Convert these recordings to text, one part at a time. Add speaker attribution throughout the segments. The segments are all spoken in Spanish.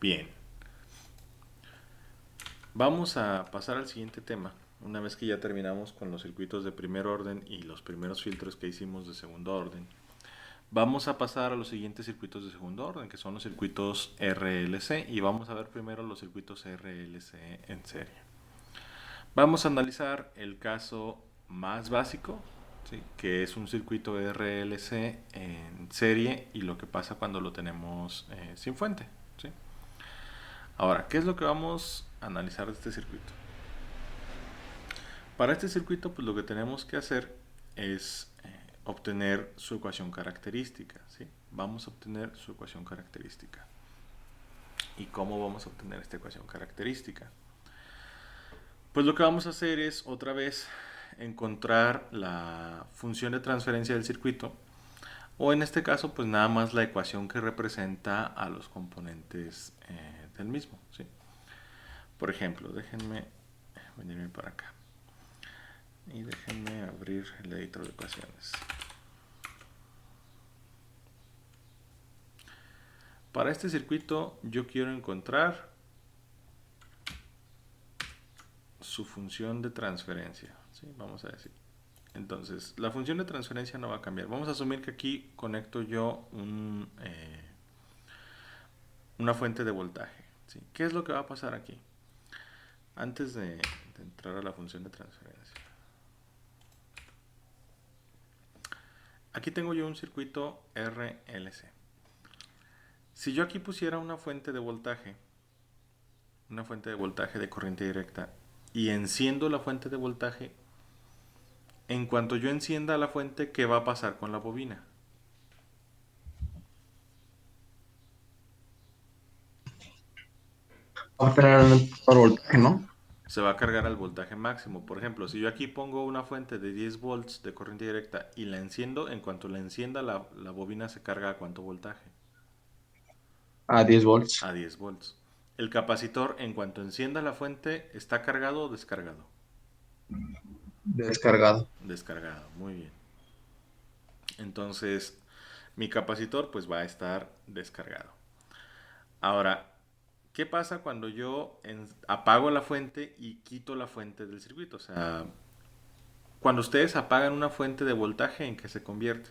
Speaker 1: Bien, vamos a pasar al siguiente tema. Una vez que ya terminamos con los circuitos de primer orden y los primeros filtros que hicimos de segundo orden, vamos a pasar a los siguientes circuitos de segundo orden, que son los circuitos RLC, y vamos a ver primero los circuitos RLC en serie. Vamos a analizar el caso más básico, ¿sí? Que es un circuito RLC en serie y lo que pasa cuando lo tenemos sin fuente, ¿sí? Ahora, ¿qué es lo que vamos a analizar de este circuito? Para este circuito, pues lo que tenemos que hacer es obtener su ecuación característica, ¿sí? Vamos a obtener su ecuación característica. ¿Y cómo vamos a obtener esta ecuación característica? Pues lo que vamos a hacer es otra vez encontrar la función de transferencia del circuito, o en este caso pues nada más la ecuación que representa a los componentes del mismo, ¿sí? Por ejemplo, déjenme venirme para acá y déjenme abrir el editor de ecuaciones. Para este circuito yo quiero encontrar su función de transferencia, ¿sí? Vamos a decir. Entonces, la función de transferencia no va a cambiar. Vamos a asumir que aquí conecto yo una fuente de voltaje, ¿sí? ¿Qué es lo que va a pasar aquí? Antes de entrar a la función de transferencia. Aquí tengo yo un circuito RLC. Si yo aquí pusiera una fuente de voltaje de corriente directa, y enciendo la fuente de voltaje, en cuanto yo encienda la fuente, ¿qué va a pasar con la bobina?
Speaker 2: Va a tener por voltaje, ¿no?
Speaker 1: Se va a cargar al voltaje máximo. Por ejemplo, si yo aquí pongo una fuente de 10 volts de corriente directa y la enciendo, en cuanto la encienda, la bobina se carga a ¿cuánto voltaje?
Speaker 2: A 10 volts.
Speaker 1: A 10 volts. El capacitor, en cuanto encienda la fuente, ¿está cargado o descargado?
Speaker 2: Descargado.
Speaker 1: Descargado, muy bien. Entonces, mi capacitor pues va a estar descargado. Ahora, ¿qué pasa cuando yo apago la fuente y quito la fuente del circuito? O sea, cuando ustedes apagan una fuente de voltaje, ¿en qué se convierte?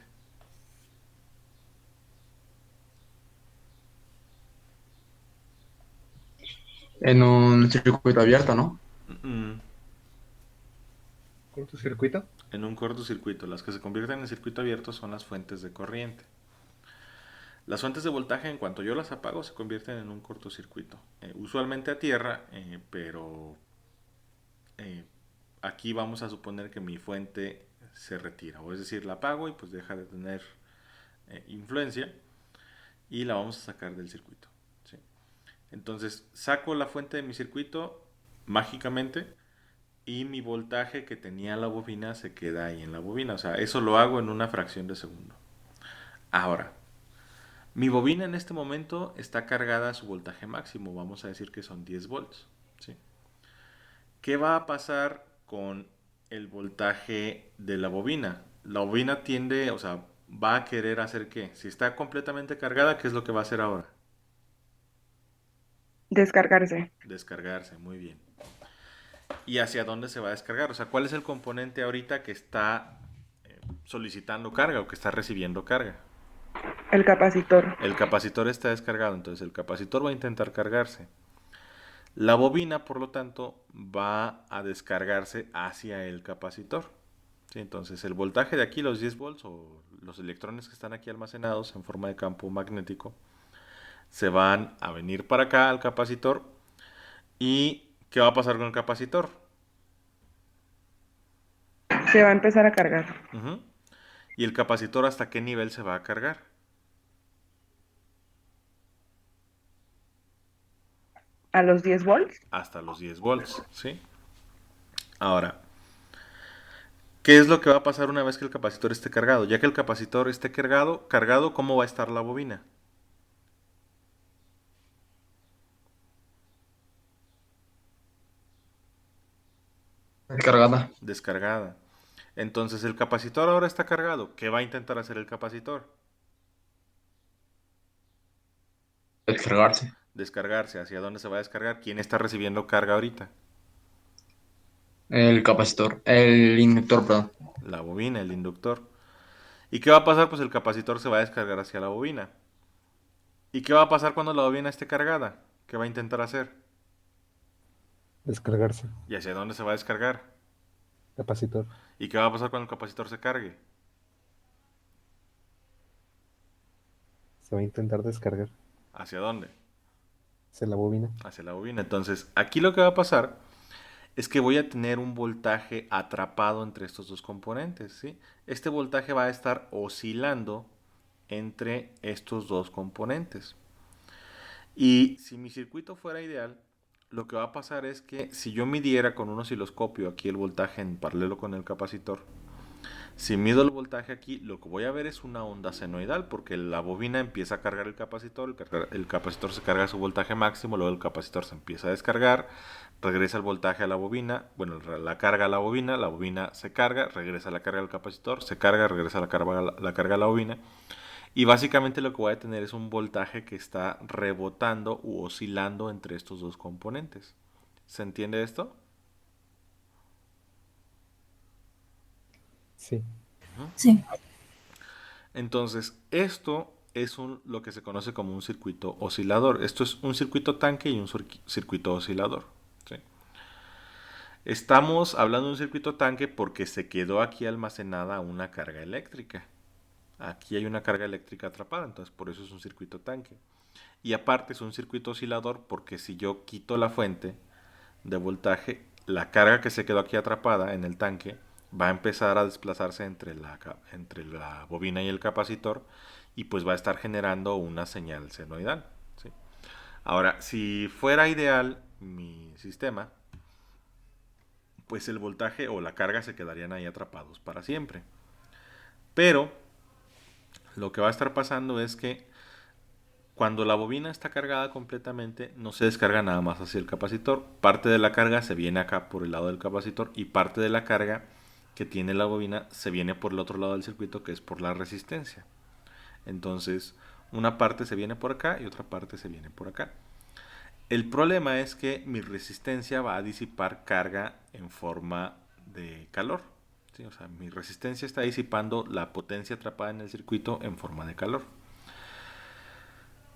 Speaker 2: En un circuito abierto, ¿no?
Speaker 1: Mm,
Speaker 3: ¿Cortocircuito?
Speaker 1: en un cortocircuito. Las que se convierten en circuito abierto son las fuentes de corriente. Las fuentes de voltaje, en cuanto yo las apago, se convierten en un cortocircuito. Usualmente a tierra, pero eh, aquí vamos a suponer que mi fuente se retira. O es decir, la apago y pues deja de tener influencia y la vamos a sacar del circuito, ¿sí? Entonces saco la fuente de mi circuito mágicamente y mi voltaje que tenía la bobina se queda ahí en la bobina. O sea, eso lo hago en una fracción de segundo. Ahora, mi bobina en este momento está cargada a su voltaje máximo. Vamos a decir que son 10 volts, ¿sí? ¿Qué va a pasar con el voltaje de la bobina? La bobina tiende, o sea, va a querer hacer qué. Si está completamente cargada, ¿qué es lo que va a hacer ahora?
Speaker 4: Descargarse.
Speaker 1: Descargarse, muy bien. ¿Y hacia dónde se va a descargar? O sea, ¿cuál es el componente ahorita que está solicitando carga o que está recibiendo carga?
Speaker 4: El capacitor.
Speaker 1: El capacitor está descargado, entonces el capacitor va a intentar cargarse. La bobina, por lo tanto, va a descargarse hacia el capacitor. ¿Sí? Entonces el voltaje de aquí, los 10 volts o los electrones que están aquí almacenados en forma de campo magnético, se van a venir para acá al capacitor. ¿Y qué va a pasar con el capacitor?
Speaker 4: Se va a empezar a cargar.
Speaker 1: Uh-huh. ¿Y el capacitor hasta qué nivel se va a cargar?
Speaker 4: A los 10 volts.
Speaker 1: Hasta los 10 volts, ¿sí? Ahora, ¿qué es lo que va a pasar una vez que el capacitor esté cargado? Ya que el capacitor esté cargado, ¿cómo va a estar la bobina?
Speaker 2: Descargada.
Speaker 1: Descargada. Entonces el capacitor ahora está cargado. ¿Qué va a intentar hacer el capacitor?
Speaker 2: Descargarse.
Speaker 1: descargarse, ¿hacia dónde se va a descargar? ¿Quién está recibiendo carga ahorita?
Speaker 2: El capacitor, el inductor, perdón.
Speaker 1: La bobina, el inductor. ¿Y qué va a pasar? Pues el capacitor se va a descargar hacia la bobina. ¿Y qué va a pasar cuando la bobina esté cargada? ¿Qué va a intentar hacer?
Speaker 3: Descargarse.
Speaker 1: ¿Y hacia dónde se va a descargar?
Speaker 3: Capacitor.
Speaker 1: ¿Y qué va a pasar cuando el capacitor se cargue?
Speaker 3: Se va a intentar descargar.
Speaker 1: ¿Hacia dónde?
Speaker 3: Se la bobina.
Speaker 1: Hacia la bobina. Entonces, aquí lo que va a pasar es que voy a tener un voltaje atrapado entre estos dos componentes, ¿sí? Este voltaje va a estar oscilando entre estos dos componentes. Y si mi circuito fuera ideal, lo que va a pasar es que si yo midiera con un osciloscopio aquí el voltaje en paralelo con el capacitor, si mido el voltaje aquí, lo que voy a ver es una onda senoidal, porque la bobina empieza a cargar el capacitor, el capacitor se carga a su voltaje máximo, luego el capacitor se empieza a descargar, regresa el voltaje a la bobina, bueno, la carga a la bobina se carga, regresa la carga al capacitor, se carga, regresa la carga a la bobina, y básicamente lo que voy a tener es un voltaje que está rebotando u oscilando entre estos dos componentes. ¿Se entiende esto?
Speaker 3: Sí.
Speaker 5: Sí.
Speaker 1: Entonces, esto es lo que se conoce como un circuito oscilador. Esto es un circuito tanque y un circuito oscilador. ¿Sí? Estamos hablando de un circuito tanque porque se quedó aquí almacenada una carga eléctrica. Aquí hay una carga eléctrica atrapada, entonces por eso es un circuito tanque. Y aparte es un circuito oscilador porque si yo quito la fuente de voltaje, la carga que se quedó aquí atrapada en el tanque va a empezar a desplazarse entre la bobina y el capacitor y pues va a estar generando una señal senoidal, ¿sí? Ahora, si fuera ideal mi sistema, pues el voltaje o la carga se quedarían ahí atrapados para siempre. Pero lo que va a estar pasando es que cuando la bobina está cargada completamente, no se descarga nada más hacia el capacitor. Parte de la carga se viene acá por el lado del capacitor y parte de la carga que tiene la bobina se viene por el otro lado del circuito, que es por la resistencia. Entonces, una parte se viene por acá y otra parte se viene por acá. El problema es que mi resistencia va a disipar carga en forma de calor. ¿Sí? O sea, mi resistencia está disipando la potencia atrapada en el circuito en forma de calor.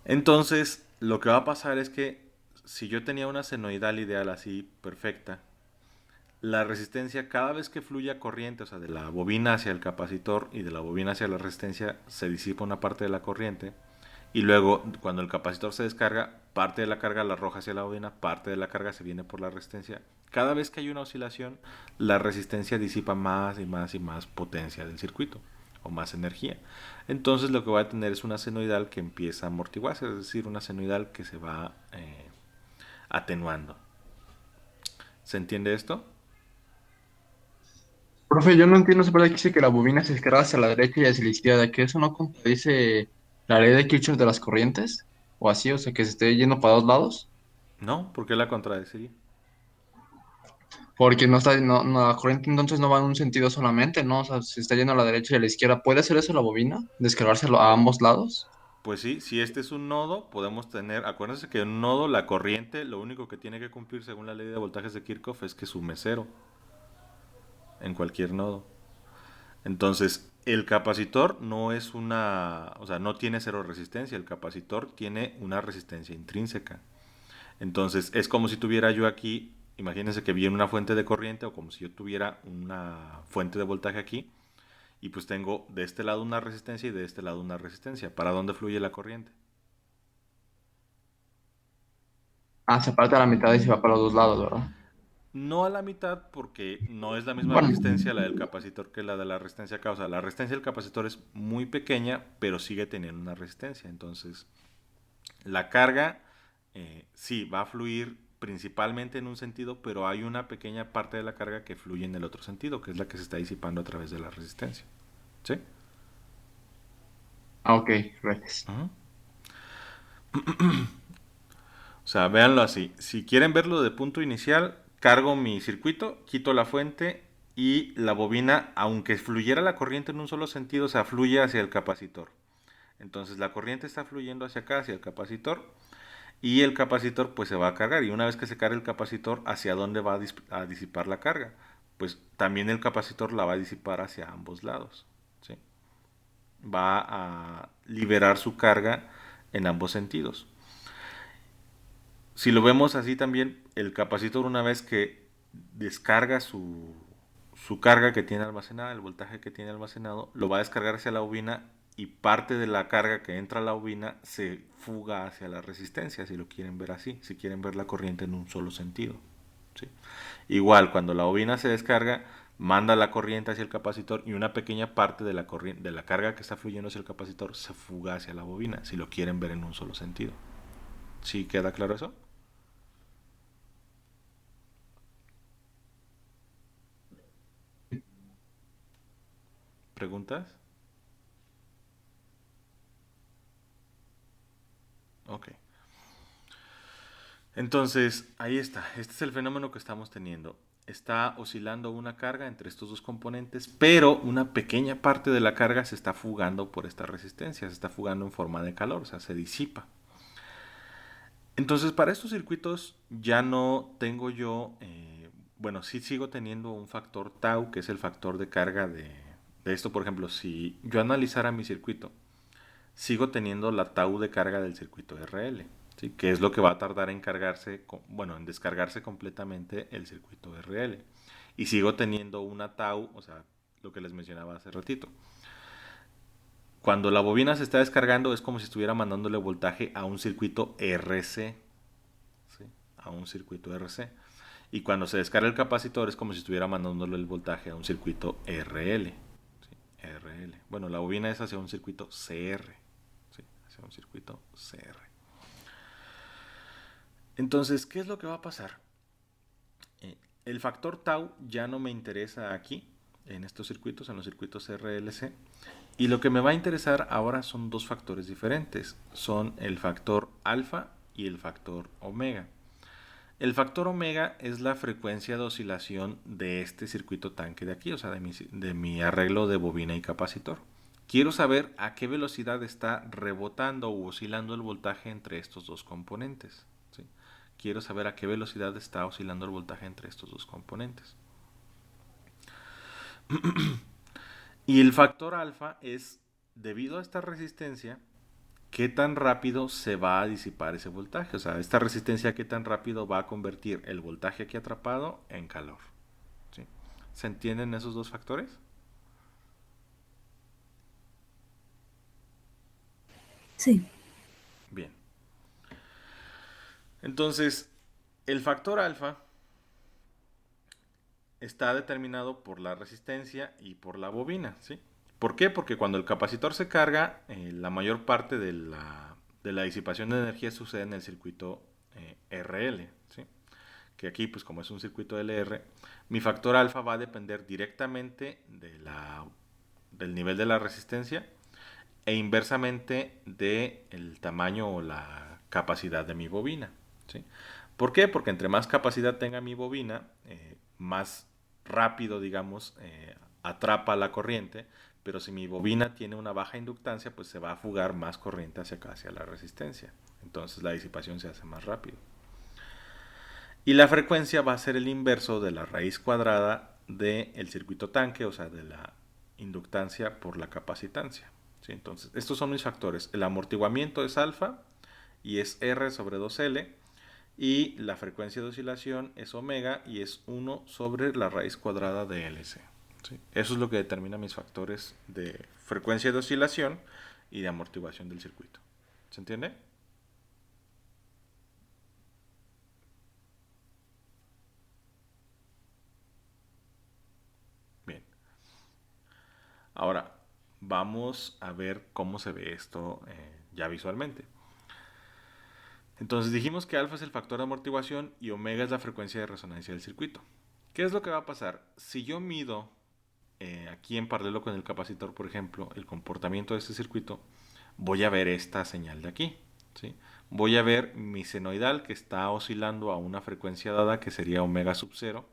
Speaker 1: Entonces, lo que va a pasar es que si yo tenía una senoidal ideal así, perfecta, la resistencia cada vez que fluya corriente, o sea, de la bobina hacia el capacitor y de la bobina hacia la resistencia, se disipa una parte de la corriente. Y luego, cuando el capacitor se descarga, parte de la carga la arroja hacia la bobina, parte de la carga se viene por la resistencia. Cada vez que hay una oscilación, la resistencia disipa más y más y más potencia del circuito, o más energía. Entonces lo que va a tener es una senoidal que empieza a amortiguarse, es decir, una senoidal que se va atenuando. ¿Se entiende esto?
Speaker 2: Profe, yo no entiendo esa parte que dice que la bobina se descarga hacia la derecha y hacia la izquierda, que eso no contradice la ley de Kirchhoff de las corrientes, o así, o sea, que se esté yendo para dos lados,
Speaker 1: No, ¿por qué la contradeciría?
Speaker 2: porque la corriente entonces no va en un sentido solamente, ¿no? O sea, se está yendo a la derecha y a la izquierda. ¿Puede hacer eso la bobina? ¿Descargárselo a ambos lados?
Speaker 1: Pues sí, si este es un nodo, podemos tener, acuérdense que en un nodo la corriente, lo único que tiene que cumplir según la ley de voltajes de Kirchhoff es que sume cero en cualquier nodo. Entonces, el capacitor no es o sea, no tiene cero resistencia, el capacitor tiene una resistencia intrínseca. Entonces, es como si tuviera yo aquí, imagínense que viene una fuente de corriente o como si yo tuviera una fuente de voltaje aquí y pues tengo de este lado una resistencia y de este lado una resistencia. ¿Para dónde fluye la corriente?
Speaker 2: Ah, se parte a la mitad y se va para los dos lados, ¿verdad?
Speaker 1: No a la mitad porque no es la misma
Speaker 2: Bueno,
Speaker 1: resistencia la del capacitor que la de la resistencia acá. O sea, la resistencia del capacitor es muy pequeña, pero sigue teniendo una resistencia. Entonces, la carga sí va a fluir principalmente en un sentido, pero hay una pequeña parte de la carga que fluye en el otro sentido, que es la que se está disipando a través de la resistencia. ¿Sí?
Speaker 2: ok, gracias.
Speaker 1: Ujú. O sea, véanlo así. Si quieren verlo de punto inicial, cargo mi circuito, quito la fuente y la bobina, aunque fluyera la corriente en un solo sentido, o sea, fluye hacia el capacitor. Entonces la corriente está fluyendo hacia acá, hacia el capacitor, y el capacitor pues se va a cargar. Y una vez que se cargue el capacitor, ¿hacia dónde va a disipar la carga? Pues también el capacitor la va a disipar hacia ambos lados, ¿sí? Va a liberar su carga en ambos sentidos. Si lo vemos así también, el capacitor una vez que descarga su carga que tiene almacenada, el voltaje que tiene almacenado, lo va a descargar hacia la bobina y parte de la carga que entra a la bobina se fuga hacia la resistencia, si lo quieren ver así, si quieren ver la corriente en un solo sentido, ¿sí? Igual, cuando la bobina se descarga, manda la corriente hacia el capacitor y una pequeña parte de la corriente, de la carga que está fluyendo hacia el capacitor se fuga hacia la bobina, si lo quieren ver en un solo sentido. ¿Sí queda claro eso? ¿Preguntas? Ok. Entonces, ahí está. Este es el fenómeno que estamos teniendo. Está oscilando una carga entre estos dos componentes, pero una pequeña parte de la carga se está fugando por esta resistencia, se está fugando en forma de calor, o sea, se disipa. Entonces, para estos circuitos ya no tengo yo, bueno, sí sigo teniendo un factor tau, que es el factor de carga de esto. Por ejemplo, si yo analizara mi circuito, sigo teniendo la tau de carga del circuito RL, ¿sí? Que es lo que va a tardar en cargarse, bueno, en descargarse completamente el circuito RL. Y sigo teniendo una tau, o sea, lo que les mencionaba hace ratito. Cuando la bobina se está descargando es como si estuviera mandándole voltaje a un circuito RC, ¿sí? A un circuito RC. Y cuando se descarga el capacitor es como si estuviera mandándole el voltaje a un circuito RL, ¿sí? RL. Bueno, la bobina es hacia un circuito CR, ¿sí? Hacia un circuito CR. Entonces, ¿qué es lo que va a pasar? El factor tau ya no me interesa aquí, en estos circuitos, en los circuitos RLC. Y lo que me va a interesar ahora son dos factores diferentes. Son el factor alfa y el factor omega. El factor omega es la frecuencia de oscilación de este circuito tanque de aquí, o sea, de mi arreglo de bobina y capacitor. Quiero saber a qué velocidad está rebotando o oscilando el voltaje entre estos dos componentes, ¿sí? Quiero saber a qué velocidad está oscilando el voltaje entre estos dos componentes. Y el factor alfa es, debido a esta resistencia, qué tan rápido se va a disipar ese voltaje. O sea, esta resistencia qué tan rápido va a convertir el voltaje aquí atrapado en calor, ¿sí? ¿Se entienden esos dos factores?
Speaker 5: Sí.
Speaker 1: Bien. Entonces, el factor alfa está determinado por la resistencia y por la bobina, ¿sí? ¿Por qué? Porque cuando el capacitor se carga, la mayor parte de la disipación de energía sucede en el circuito RL, ¿sí? Que aquí, pues como es un circuito LR, mi factor alfa va a depender directamente del nivel de la resistencia e inversamente del tamaño o la capacidad de mi bobina, ¿sí? ¿Por qué? Porque entre más capacidad tenga mi bobina, más rápido, digamos, atrapa la corriente, pero si mi bobina tiene una baja inductancia, pues se va a fugar más corriente hacia acá, hacia la resistencia. Entonces la disipación se hace más rápido. Y la frecuencia va a ser el inverso de la raíz cuadrada del circuito tanque, o sea, de la inductancia por la capacitancia, ¿sí? Entonces, estos son mis factores. El amortiguamiento es alfa y es R sobre 2L. Y la frecuencia de oscilación es omega y es 1 sobre la raíz cuadrada de LC, ¿sí? Eso es lo que determina mis factores de frecuencia de oscilación y de amortiguación del circuito. ¿Se entiende? Bien. Ahora, vamos a ver cómo se ve esto ya visualmente. Entonces dijimos que alfa es el factor de amortiguación y omega es la frecuencia de resonancia del circuito. ¿Qué es lo que va a pasar? Si yo mido aquí en paralelo con el capacitor, por ejemplo, el comportamiento de este circuito, voy a ver esta señal de aquí, ¿sí? Voy a ver mi senoidal que está oscilando a una frecuencia dada que sería omega sub 0,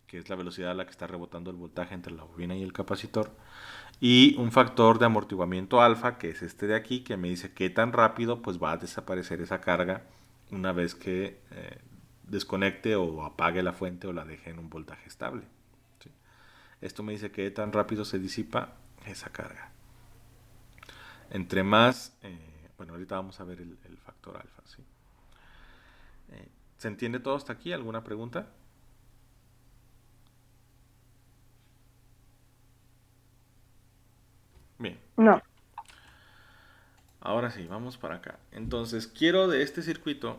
Speaker 1: que es la velocidad a la que está rebotando el voltaje entre la bobina y el capacitor, y un factor de amortiguamiento alfa, que es este de aquí, que me dice qué tan rápido pues va a desaparecer esa carga una vez que desconecte o apague la fuente o la deje en un voltaje estable. ¿Sí? Esto me dice que tan rápido se disipa esa carga. Entre más, bueno, ahorita vamos a ver el factor alfa. ¿Sí? ¿Se entiende todo hasta aquí? ¿Alguna pregunta? Bien.
Speaker 4: No.
Speaker 1: Ahora sí, vamos para acá. Entonces, quiero de este circuito,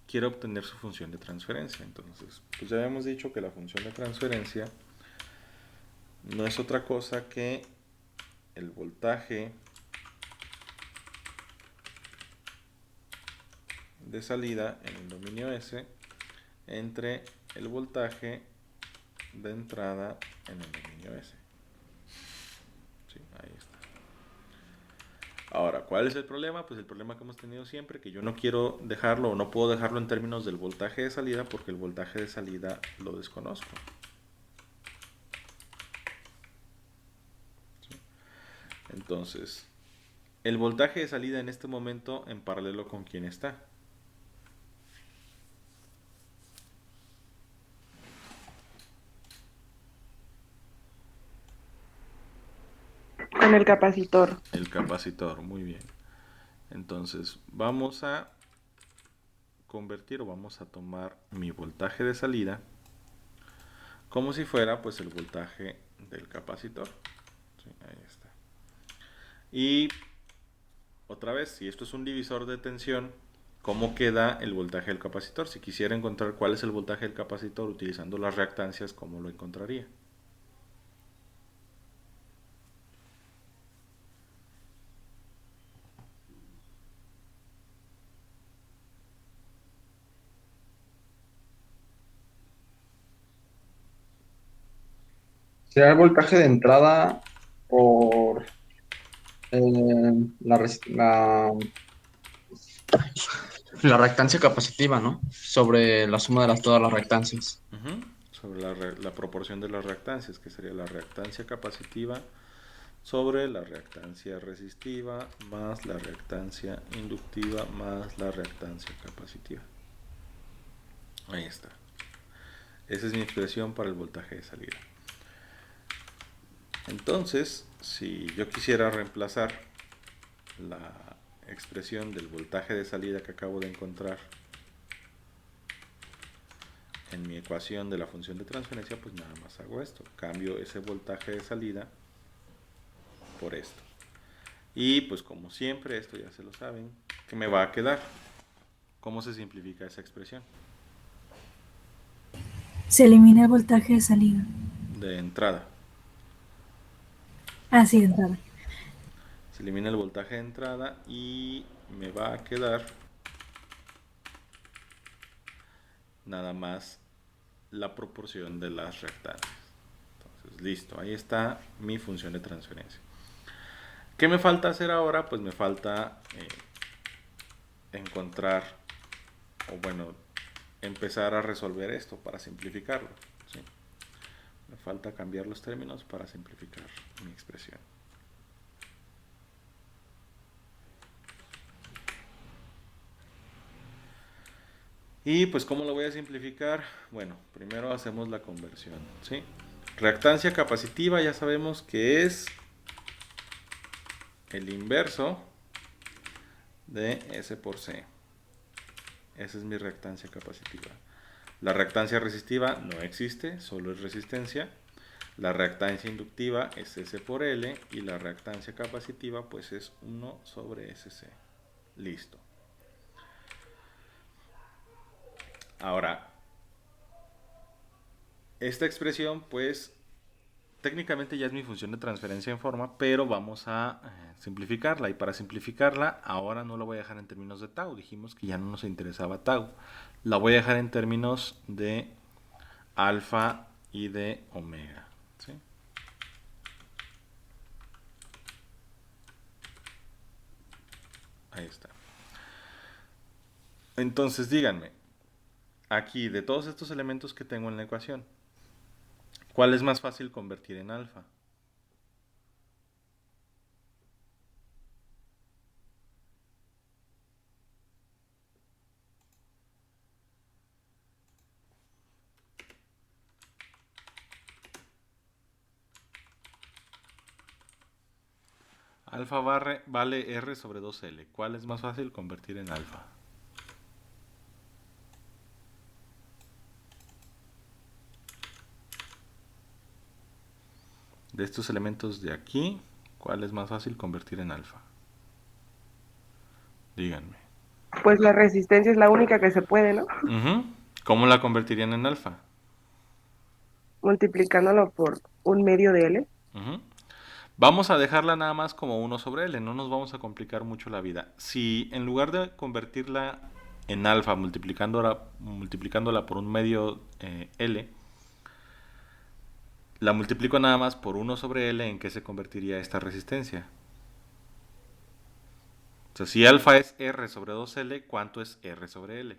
Speaker 1: quiero obtener su función de transferencia. Entonces, pues ya habíamos dicho que la función de transferencia no es otra cosa que el voltaje de salida en el dominio S entre el voltaje de entrada en el dominio S. Sí, ahí está. Ahora, ¿cuál es el problema? Pues el problema que hemos tenido siempre, que yo no quiero dejarlo o no puedo dejarlo en términos del voltaje de salida porque el voltaje de salida lo desconozco. ¿Sí? Entonces, el voltaje de salida en este momento en paralelo con quién está.
Speaker 4: Con el capacitor.
Speaker 1: El capacitor, muy bien. Entonces, vamos a convertir o vamos a tomar mi voltaje de salida como si fuera pues el voltaje del capacitor. Sí, ahí está. Y otra vez, si esto es un divisor de tensión, ¿cómo queda el voltaje del capacitor? Si quisiera encontrar cuál es el voltaje del capacitor utilizando las reactancias, ¿cómo lo encontraría?
Speaker 2: Será el voltaje de entrada por la reactancia capacitiva, ¿no? Sobre la suma de todas las reactancias.
Speaker 1: Sobre la proporción de las reactancias, que sería la reactancia capacitiva sobre la reactancia resistiva más la reactancia inductiva más la reactancia capacitiva. Ahí está. Esa es mi expresión para el voltaje de salida. Entonces, si yo quisiera reemplazar la expresión del voltaje de salida que acabo de encontrar en mi ecuación de la función de transferencia, pues nada más hago esto. Cambio ese voltaje de salida por esto. Y pues como siempre, esto ya se lo saben, ¿qué me va a quedar? ¿Cómo se simplifica esa expresión?
Speaker 5: Se elimina el voltaje de salida.
Speaker 1: De entrada.
Speaker 5: Así de entrada.
Speaker 1: Se elimina el voltaje de entrada y me va a quedar nada más la proporción de las reactancias. Entonces, listo, ahí está mi función de transferencia. ¿Qué me falta hacer ahora? Pues me falta encontrar, o bueno, empezar a resolver esto para simplificarlo. ¿Sí? Me falta cambiar los términos para simplificar mi expresión. Y pues ¿cómo lo voy a simplificar? Bueno, primero hacemos la conversión, ¿sí? Reactancia capacitiva ya sabemos que es el inverso de S por C. Esa es mi reactancia capacitiva. La reactancia resistiva no existe, solo es resistencia. La reactancia inductiva es S por L y la reactancia capacitiva pues es 1 sobre SC. Listo. Ahora, esta expresión pues técnicamente ya es mi función de transferencia en forma, pero vamos a simplificarla. Y para simplificarla, ahora no la voy a dejar en términos de tau. Dijimos que ya no nos interesaba tau. La voy a dejar en términos de alfa y de omega. ¿Sí? Ahí está. Entonces díganme, aquí de todos estos elementos que tengo en la ecuación, ¿cuál es más fácil convertir en alfa? Alfa vale R sobre 2L. ¿Cuál es más fácil convertir en alfa? De estos elementos de aquí, ¿cuál es más fácil convertir en alfa? Díganme.
Speaker 4: Pues la resistencia es la única que se puede, ¿no?
Speaker 1: Ujú. ¿Cómo la convertirían en alfa?
Speaker 4: Multiplicándolo por un medio de L.
Speaker 1: Ujú. Vamos a dejarla nada más como 1 sobre L, no nos vamos a complicar mucho la vida. Si en lugar de convertirla en alfa multiplicándola por un medio L, la multiplico nada más por 1 sobre L, ¿en qué se convertiría esta resistencia? O sea, si alfa es R sobre 2L, ¿cuánto es R sobre L?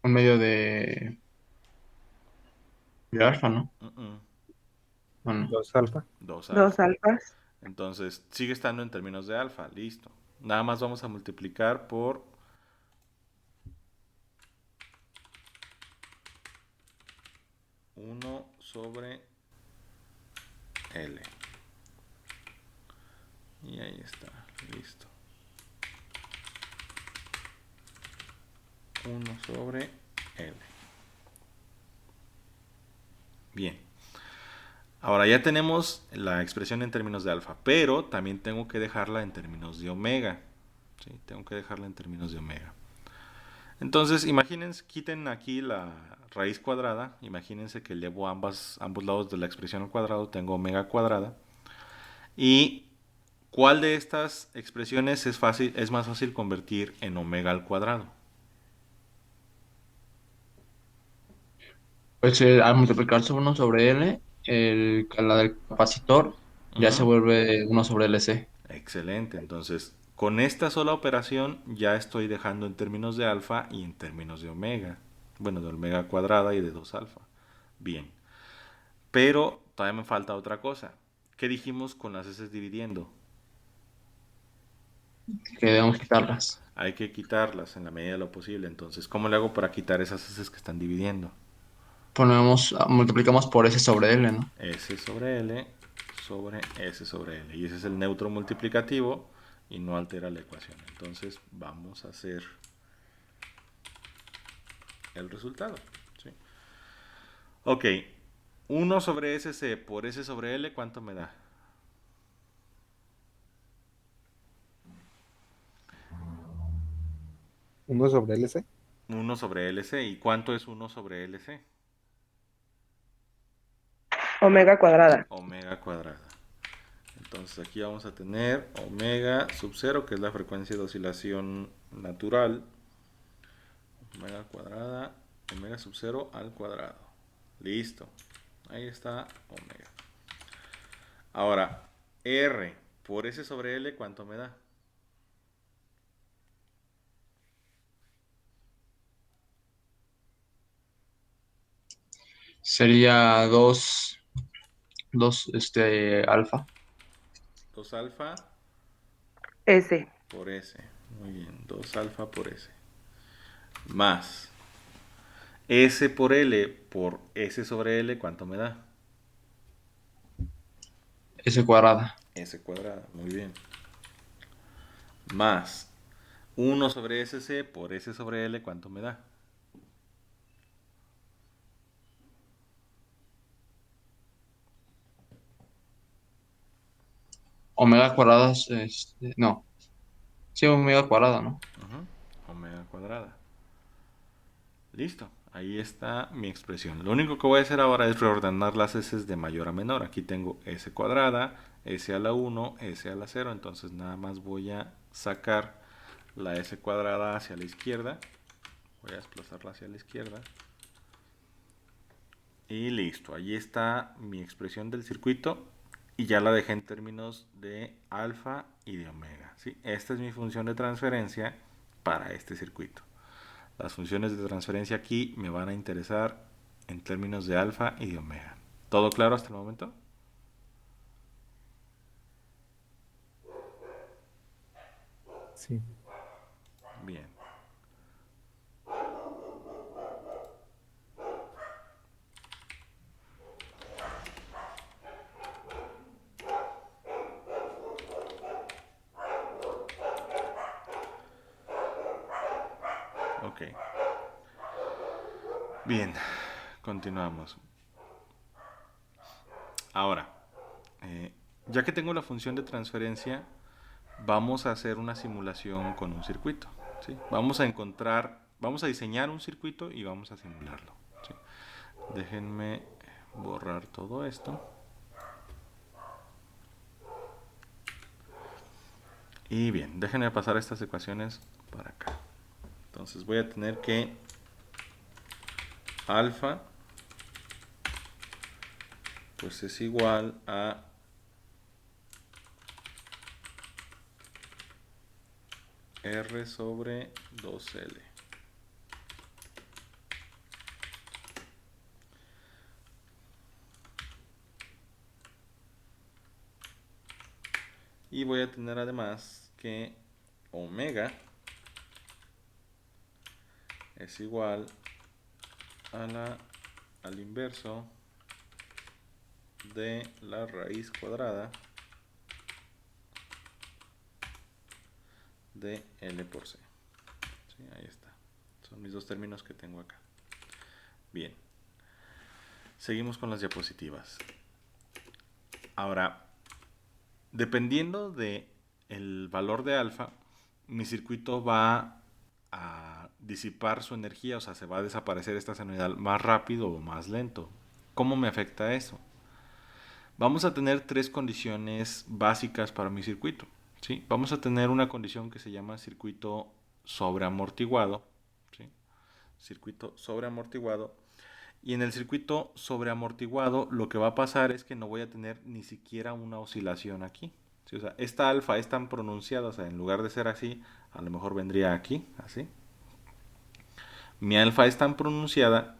Speaker 2: Un medio de alfa, ¿no? Bueno,
Speaker 3: 2 alfa.
Speaker 1: 2
Speaker 4: Dos
Speaker 1: alfa.
Speaker 4: alfas.
Speaker 1: Entonces, sigue estando en términos de alfa, listo. Nada más vamos a multiplicar por 1 sobre L. Y ahí está, listo. 1 sobre L. Bien. Ahora ya tenemos la expresión en términos de alfa, pero también tengo que dejarla en términos de omega. ¿Sí? Tengo que dejarla en términos de omega. Entonces, imagínense, quiten aquí la raíz cuadrada. Imagínense que llevo ambos lados de la expresión al cuadrado, tengo omega cuadrada. ¿Y cuál de estas expresiones es más fácil convertir en omega al cuadrado?
Speaker 2: pues al multiplicarse uno sobre L, la del capacitor ya se
Speaker 1: Ujú.
Speaker 2: vuelve uno sobre LC.
Speaker 1: Excelente, entonces con esta sola operación ya estoy dejando en términos de alfa y en términos de omega. Bueno, de omega cuadrada y de 2 alfa. Bien, pero todavía me falta otra cosa. ¿Qué dijimos con las heces dividiendo?
Speaker 2: Que debemos quitarlas.
Speaker 1: Hay que quitarlas en la medida de lo posible. Entonces, ¿cómo le hago para quitar esas heces que están dividiendo?
Speaker 2: Multiplicamos por S sobre L, ¿no?
Speaker 1: S sobre L sobre S sobre L. Y ese es el neutro multiplicativo y no altera la ecuación. Entonces, vamos a hacer el resultado. ¿Sí? Ok, 1 sobre SC por S sobre L, ¿cuánto me da?
Speaker 3: Uno sobre LC.
Speaker 1: 1 sobre LC. ¿Y cuánto es 1 sobre LC?
Speaker 4: Omega cuadrada.
Speaker 1: Omega cuadrada. Entonces aquí vamos a tener omega sub 0, que es la frecuencia de oscilación natural. Omega cuadrada, omega sub 0 al cuadrado. Listo. Ahí está omega. Ahora, R por S sobre L, ¿cuánto me da?
Speaker 2: Sería 2 alfa.
Speaker 1: 2 alfa
Speaker 4: S.
Speaker 1: por S. Muy bien, 2 alfa por S. Más S por S sobre L, ¿cuánto me da?
Speaker 2: S cuadrada.
Speaker 1: S cuadrada, muy bien. Más 1 sobre SC por S sobre L, ¿cuánto me da?
Speaker 2: Omega cuadrada no. Sí, omega cuadrada, ¿no?
Speaker 1: Omega cuadrada. Listo, ahí está mi expresión. Lo único que voy a hacer ahora es reordenar las S de mayor a menor. Aquí tengo S cuadrada, S a la 1, S a la 0. Entonces nada más voy a sacar la S cuadrada hacia la izquierda. Voy a desplazarla hacia la izquierda. Y listo, ahí está mi expresión del circuito. Y ya la dejé en términos de alfa y de omega. ¿Sí? Esta es mi función de transferencia para este circuito. Las funciones de transferencia aquí me van a interesar en términos de alfa y de omega. ¿Todo claro hasta el momento?
Speaker 3: Sí.
Speaker 1: Bien. Ok. Bien, continuamos. Ahora, ya que tengo la función de transferencia, vamos a hacer una simulación con un circuito. ¿Sí? Vamos a diseñar un circuito y vamos a simularlo. ¿Sí? Déjenme borrar todo esto. Y bien, déjenme pasar estas ecuaciones para acá. Entonces voy a tener que alfa pues es igual a R sobre 2L. Y voy a tener además que omega es igual al inverso de la raíz cuadrada de L por C. ¿Sí? Ahí está. Son mis dos términos que tengo acá. Bien. Seguimos con las diapositivas. Ahora, dependiendo de el valor de alfa, mi circuito va a disipar su energía, o sea, se va a desaparecer esta senoidal más rápido o más lento. ¿Cómo me afecta eso? Vamos a tener tres condiciones básicas para mi circuito. ¿Sí? Vamos a tener una condición que se llama circuito sobreamortiguado. ¿Sí? Circuito sobreamortiguado. Y en el circuito sobreamortiguado lo que va a pasar es que no voy a tener ni siquiera una oscilación aquí. ¿Sí? O sea, esta alfa es tan pronunciada, o sea, en lugar de ser así, a lo mejor vendría aquí, así. Mi alfa es tan pronunciada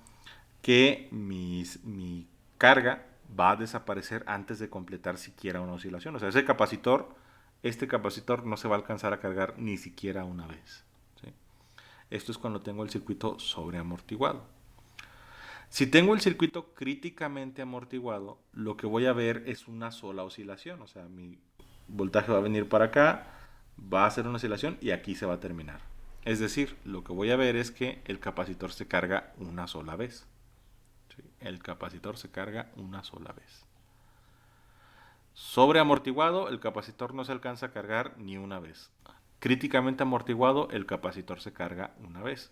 Speaker 1: que mi carga va a desaparecer antes de completar siquiera una oscilación. O sea, este capacitor no se va a alcanzar a cargar ni siquiera una vez. ¿Sí? Esto es cuando tengo el circuito sobreamortiguado. Si tengo el circuito críticamente amortiguado, lo que voy a ver es una sola oscilación. O sea, mi voltaje va a venir para acá, va a hacer una oscilación y aquí se va a terminar. Es decir, lo que voy a ver es que el capacitor se carga una sola vez. ¿Sí? El capacitor se carga una sola vez. Sobreamortiguado, el capacitor no se alcanza a cargar ni una vez. Críticamente amortiguado, el capacitor se carga una vez.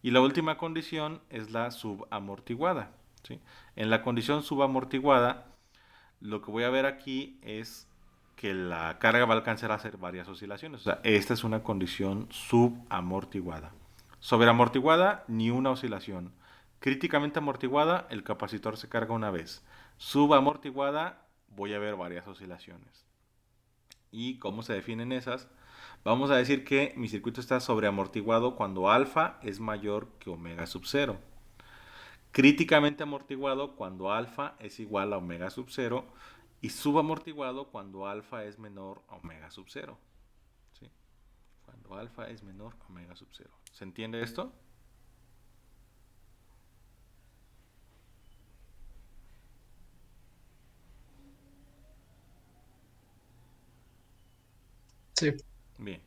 Speaker 1: Y la última condición es la subamortiguada. ¿Sí? En la condición subamortiguada, lo que voy a ver aquí es que la carga va a alcanzar a hacer varias oscilaciones. O sea, esta es una condición subamortiguada. Sobreamortiguada, ni una oscilación. Críticamente amortiguada, el capacitor se carga una vez. Subamortiguada, voy a ver varias oscilaciones. ¿Y cómo se definen esas? Vamos a decir que mi circuito está sobreamortiguado cuando alfa es mayor que omega sub 0. Críticamente amortiguado cuando alfa es igual a omega sub 0 y subamortiguado cuando alfa es menor a omega sub 0. ¿Sí? Cuando alfa es menor a omega sub 0. ¿Se entiende esto?
Speaker 2: Sí.
Speaker 1: Bien.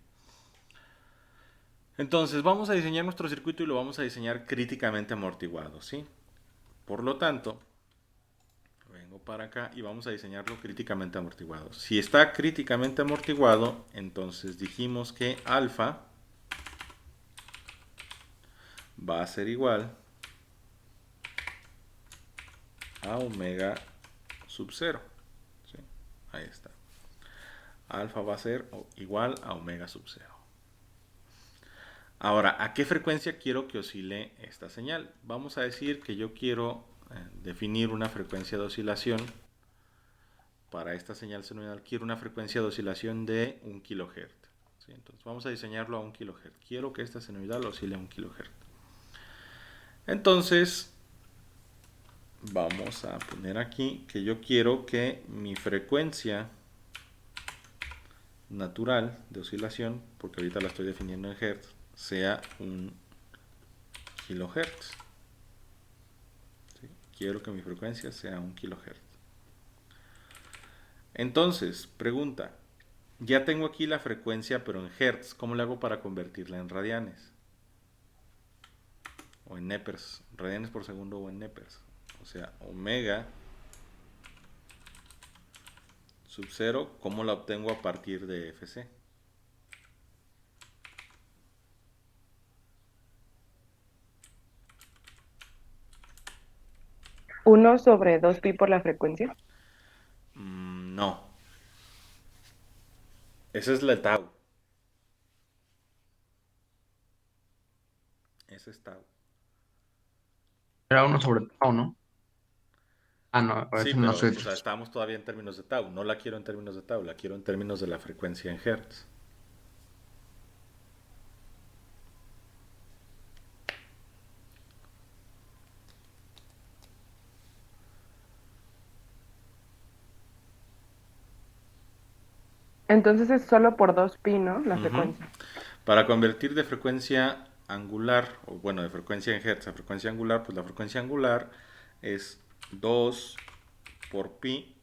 Speaker 1: Entonces vamos a diseñar nuestro circuito y lo vamos a diseñar críticamente amortiguado, ¿sí? Por lo tanto, vengo para acá y vamos a diseñarlo críticamente amortiguado. Si está críticamente amortiguado, entonces dijimos que alfa va a ser igual a omega sub 0. ¿Sí? Ahí está. Alfa va a ser igual a omega sub 0. Ahora, ¿a qué frecuencia quiero que oscile esta señal? Vamos a decir que yo quiero definir una frecuencia de oscilación. Para esta señal senoidal quiero una frecuencia de oscilación de 1 kHz. ¿Sí? Entonces vamos a diseñarlo a 1 kHz. Quiero que esta senoidal oscile a 1 kHz. Entonces vamos a poner aquí que yo quiero que mi frecuencia natural de oscilación, porque ahorita la estoy definiendo en hertz, sea 1 kHz. ¿Sí? Quiero que mi frecuencia sea 1 kHz. Entonces, pregunta, ya tengo aquí la frecuencia pero en hertz, ¿cómo le hago para convertirla en radianes? o en nepers, radianes por segundo o en nepers. O sea, omega sub 0, ¿cómo la obtengo a partir de FC?
Speaker 4: ¿1 sobre 2pi por la frecuencia?
Speaker 1: No. Esa es la tau. Esa es tau.
Speaker 2: Era 1 sobre tau, ¿no? Ah, no,
Speaker 1: Sí,
Speaker 2: eso no
Speaker 1: pero
Speaker 2: sé.
Speaker 1: o sea, estamos todavía en términos de tau. No la quiero en términos de tau, la quiero en términos de la frecuencia en hertz.
Speaker 4: Entonces es solo por 2pi, ¿no? La
Speaker 1: Ujú.
Speaker 4: frecuencia.
Speaker 1: Para convertir de frecuencia angular, o bueno, de frecuencia en hertz a frecuencia angular, pues la frecuencia angular es 2 por pi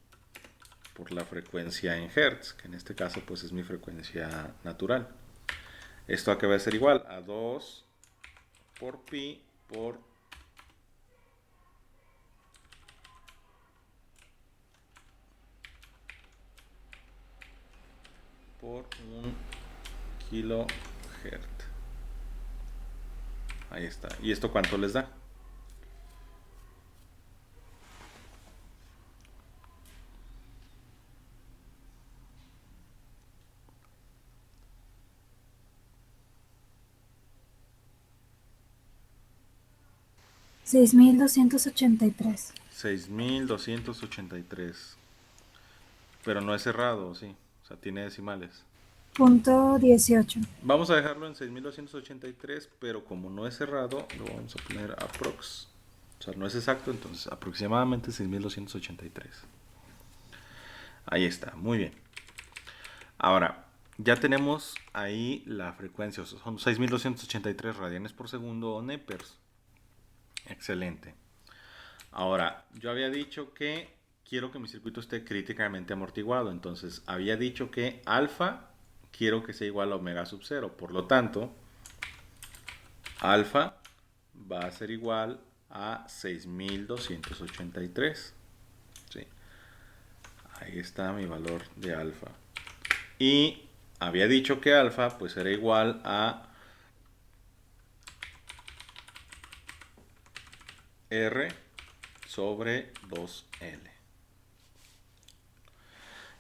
Speaker 1: por la frecuencia en hertz, que en este caso pues es mi frecuencia natural. Esto a que va a ser igual a 2 por pi por 1 kHz. Ahí está. ¿Y esto cuánto les da?
Speaker 5: $6,283.
Speaker 1: 6.283. Pero no es cerrado, sí. O sea, tiene decimales.
Speaker 5: Punto 18.
Speaker 1: Vamos a dejarlo en 6.283, pero como no es cerrado, lo vamos a poner aprox. O sea, no es exacto, entonces aproximadamente 6.283. Ahí está, muy bien. Ahora, ya tenemos ahí la frecuencia, o sea, son 6.283 radianes por segundo o nepers. Excelente. Ahora, yo había dicho que quiero que mi circuito esté críticamente amortiguado, entonces había dicho que alfa quiero que sea igual a omega sub 0, por lo tanto, alfa va a ser igual a 6.283. ¿Sí? Ahí está mi valor de alfa. Y había dicho que alfa pues era igual a R sobre 2L.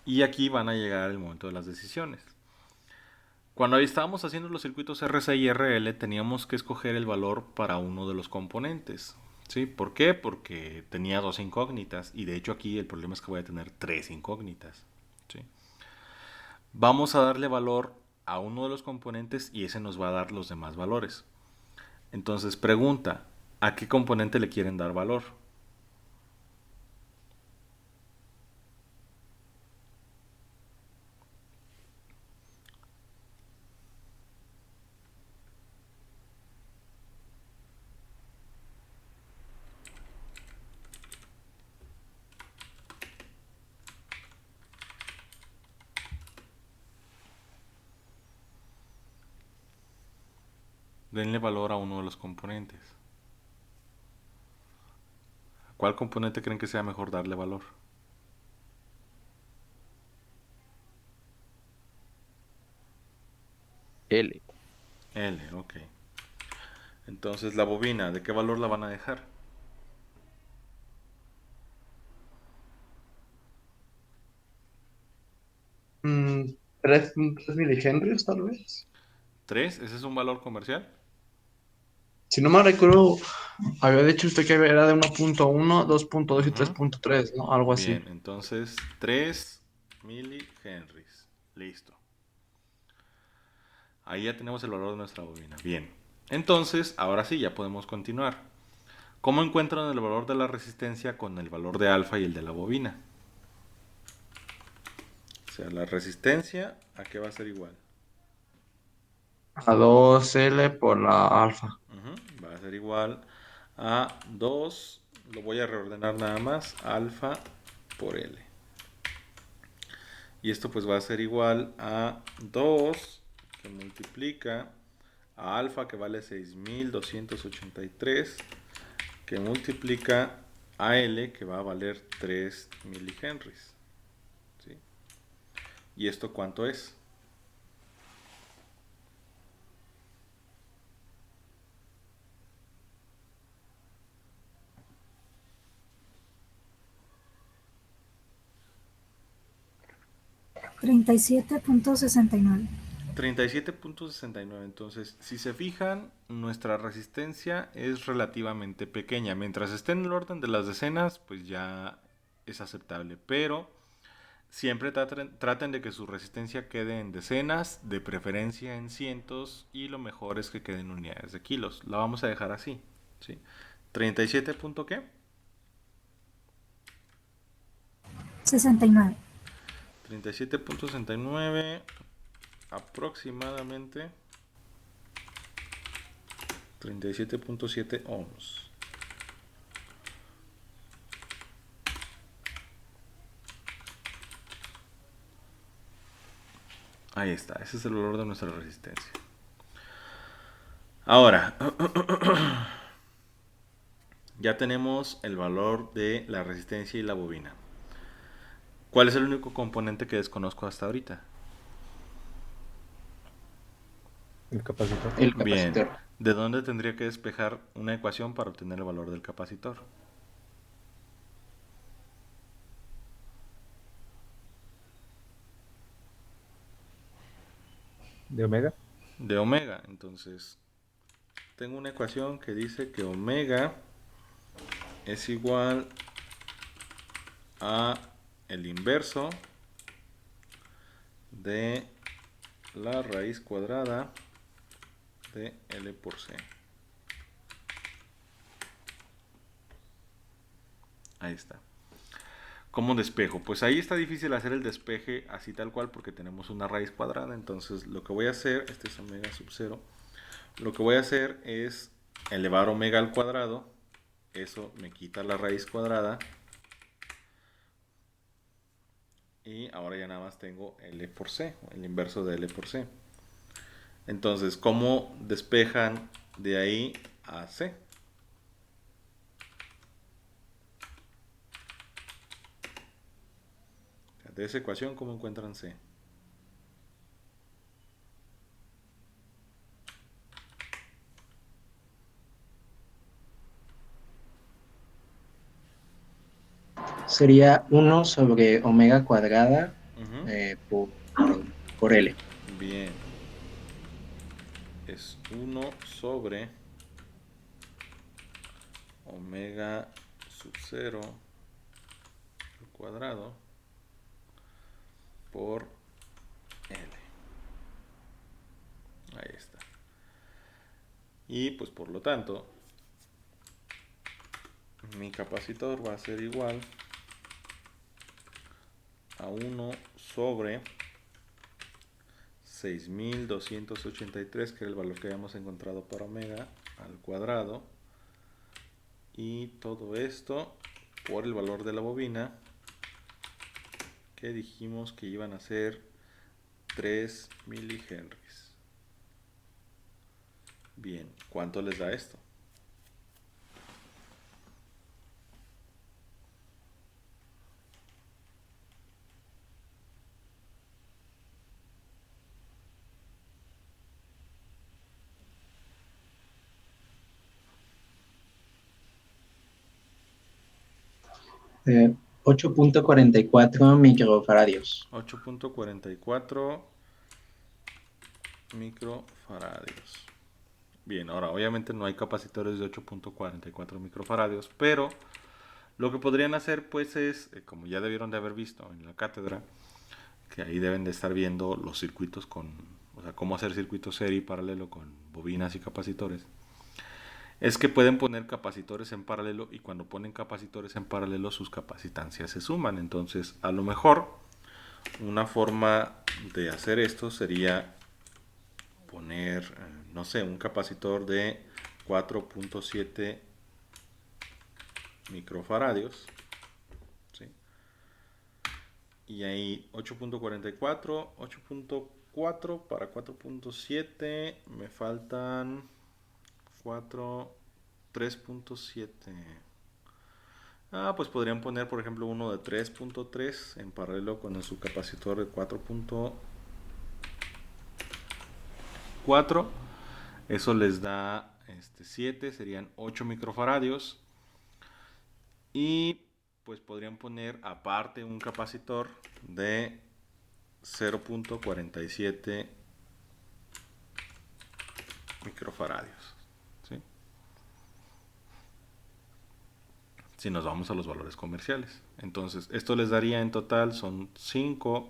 Speaker 1: Y aquí van a llegar el momento de las decisiones. Cuando estábamos haciendo los circuitos RC y RL teníamos que escoger el valor para uno de los componentes. ¿Sí? ¿Por qué? Porque tenía dos incógnitas y de hecho aquí el problema es que voy a tener tres incógnitas. ¿Sí? Vamos a darle valor a uno de los componentes y ese nos va a dar los demás valores. Entonces pregunta, ¿a qué componente le quieren dar valor? Denle valor a uno de los componentes. ¿A cuál componente creen que sea mejor darle valor?
Speaker 6: L.
Speaker 1: L, ok. Entonces la bobina, ¿de qué valor la van a dejar?
Speaker 2: Mm, 3 milihenrios, tal vez.
Speaker 1: 3, ¿ese es un valor comercial?
Speaker 2: Si no me recuerdo, había dicho usted que era de 1.1, 2.2 y
Speaker 1: Ujú.
Speaker 2: 3.3, ¿no? Algo así.
Speaker 1: Bien, entonces 3 milihenries. Listo. Ahí ya tenemos el valor de nuestra bobina. Bien. Entonces, ahora sí, ya podemos continuar. ¿Cómo encuentran el valor de la resistencia con el valor de alfa y el de la bobina? O sea, la resistencia, ¿a qué va a ser igual?
Speaker 2: A 2L por la alfa.
Speaker 1: Va a ser igual a 2, lo voy a reordenar nada más, alfa por L. Y esto pues va a ser igual a 2 que multiplica a alfa, que vale 6283, que multiplica a L, que va a valer 3 milihenries. ¿Sí? ¿Y esto cuánto es?
Speaker 5: $37.69.
Speaker 1: 37.69. Entonces, si se fijan, nuestra resistencia es relativamente pequeña. Mientras esté en el orden de las decenas, pues ya es aceptable. Pero siempre traten de que su resistencia quede en decenas, de preferencia en cientos, y lo mejor es que quede en unidades de kilos. La vamos a dejar así, ¿sí? 37 punto ¿qué?
Speaker 5: 69.
Speaker 1: 37.69 aproximadamente 37.7 ohms. Ahí está, ese es el valor de nuestra resistencia. Ahora, ya tenemos el valor de la resistencia y la bobina. ¿Cuál es el único componente que desconozco hasta ahorita?
Speaker 3: El capacitor.
Speaker 2: El
Speaker 1: Bien,
Speaker 2: capacitor.
Speaker 1: ¿de dónde tendría que despejar una ecuación para obtener el valor del capacitor?
Speaker 3: De omega.
Speaker 1: De omega. Entonces, tengo una ecuación que dice que omega es igual a el inverso de la raíz cuadrada de L por C. Ahí está. ¿Cómo despejo? Pues ahí está difícil hacer el despeje así tal cual porque tenemos una raíz cuadrada. Entonces lo que voy a hacer, este es omega sub 0, lo que voy a hacer es elevar omega al cuadrado. Eso me quita la raíz cuadrada. Y ahora ya nada más tengo L por C, el inverso de L por C. Entonces, ¿cómo despejan de ahí a C? De esa ecuación, ¿cómo encuentran C?
Speaker 6: Sería 1 sobre omega cuadrada
Speaker 1: Ujú.
Speaker 6: por L.
Speaker 1: Bien. Es 1 sobre omega sub 0 al cuadrado por L. Ahí está. Y pues por lo tanto, mi capacitor va a ser igual a 1 sobre 6283, que era el valor que habíamos encontrado para omega, al cuadrado. Y todo esto por el valor de la bobina, que dijimos que iban a ser 3 milihenries. Bien, ¿cuánto les da esto?
Speaker 6: Eh, 8.44 microfaradios.
Speaker 1: 8.44 microfaradios. Bien, ahora obviamente no hay capacitores de 8.44 microfaradios, pero lo que podrían hacer pues es, como ya debieron de haber visto en la cátedra, que ahí deben de estar viendo los circuitos o sea, cómo hacer circuitos serie y paralelo con bobinas y capacitores. Es que pueden poner capacitores en paralelo y cuando ponen capacitores en paralelo sus capacitancias se suman. Entonces, a lo mejor una forma de hacer esto sería poner, no sé, un capacitor de 4.7 microfaradios, ¿sí? Y ahí 8.44, 8.4 para 4.7. Me faltan 4, 3.7. Pues podrían poner, por ejemplo, uno de 3.3 en paralelo con su capacitor de 4.4. Eso les da 7, serían 8 microfaradios. Y pues podrían poner aparte un capacitor de 0.47 microfaradios. ¿Sí? Si nos vamos a los valores comerciales. Entonces, esto les daría en total, son 5,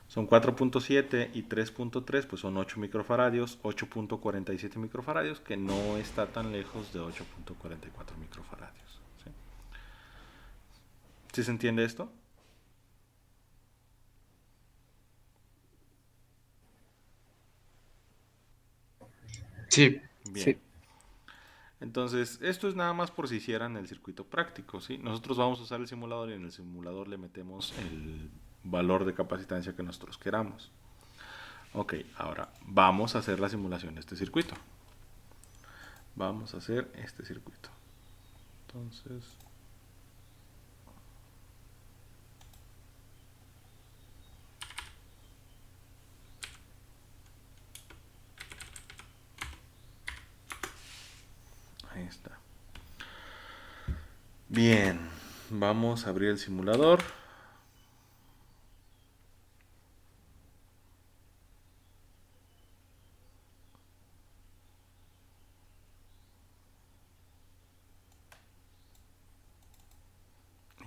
Speaker 1: son 4.7 y 3.3, pues son 8 microfaradios, 8.47 microfaradios, que no está tan lejos de 8.44 microfaradios. ¿Sí? ¿Sí se entiende esto?
Speaker 2: Sí,
Speaker 1: Bien. Entonces, esto es nada más por si hicieran el circuito práctico, ¿sí? Nosotros vamos a usar el simulador y en el simulador le metemos el valor de capacitancia que nosotros queramos. Ok, ahora vamos a hacer la simulación de este circuito. Vamos a hacer este circuito. Entonces, ahí está. Bien, vamos a abrir el simulador.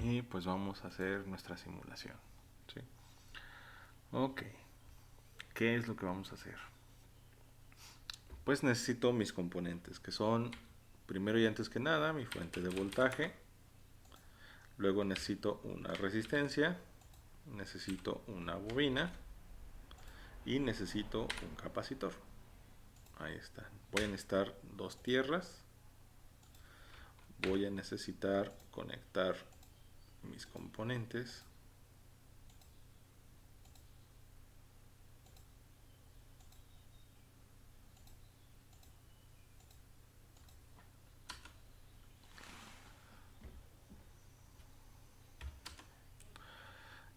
Speaker 1: Y pues vamos a hacer nuestra simulación. ¿Sí? Ok, ¿qué es lo que vamos a hacer? Pues necesito mis componentes, que son, primero y antes que nada, mi fuente de voltaje. Luego necesito una resistencia, necesito una bobina y necesito un capacitor. Ahí está. Voy a necesitar 2 tierras. Voy a necesitar conectar mis componentes.